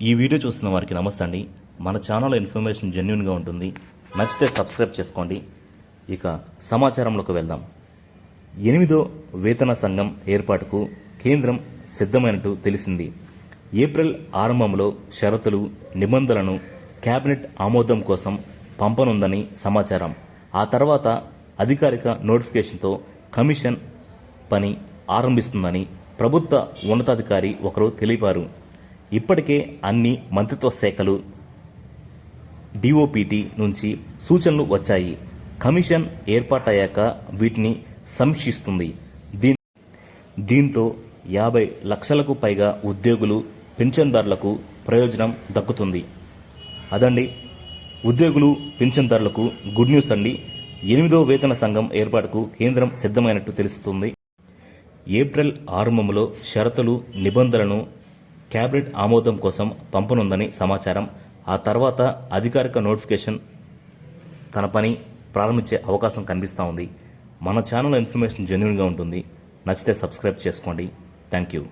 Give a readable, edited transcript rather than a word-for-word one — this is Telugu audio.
ఈ వీడియో చూస్తున్న వారికి నమస్తే అండి. మన ఛానల్ ఇన్ఫర్మేషన్ జెన్యూన్గా ఉంటుంది. నచ్చితే సబ్స్క్రైబ్ చేసుకోండి. ఇక సమాచారంలోకి వెళ్దాం. 8వ వేతన సంఘం ఏర్పాటుకు కేంద్రం సిద్ధమైనట్టు తెలిసింది. ఏప్రిల్ ఆరంభంలో షరతులు, నిబంధనలను కేబినెట్ ఆమోదం కోసం పంపనుందని సమాచారం. ఆ తర్వాత అధికారిక నోటిఫికేషన్తో కమిషన్ పని ఆరంభిస్తుందని ప్రభుత్వ ఉన్నతాధికారి ఒకరు తెలిపారు. ఇప్పటికే అన్ని మంత్రిత్వ శాఖలు డిఓపిటి నుంచి సూచనలు వచ్చాయి. కమిషన్ ఏర్పాటయ్యాక వీటిని సమీక్షిస్తుంది. దీంతో 50 లక్షలకు పైగా ఉద్యోగులు, పెన్షన్దారులకు ప్రయోజనం దక్కుతుంది. అదండి, ఉద్యోగులు, పెన్షన్దారులకు గుడ్ న్యూస్ అండి. 8వ వేతన సంఘం ఏర్పాటుకు కేంద్రం సిద్ధమైనట్టు తెలుస్తుంది. ఏప్రిల్ ఆరంభంలో షరతులు, నిబంధనలను కేబినెట్ ఆమోదం కోసం పంపనుందని సమాచారం. ఆ తర్వాత అధికారిక నోటిఫికేషన్ తన పని ప్రారంభించే అవకాశం కనిపిస్తూ ఉంది. మన ఛానల్ ఇన్ఫర్మేషన్ జెన్యూన్గా ఉంటుంది. నచ్చితే సబ్స్క్రైబ్ చేసుకోండి. Thank you.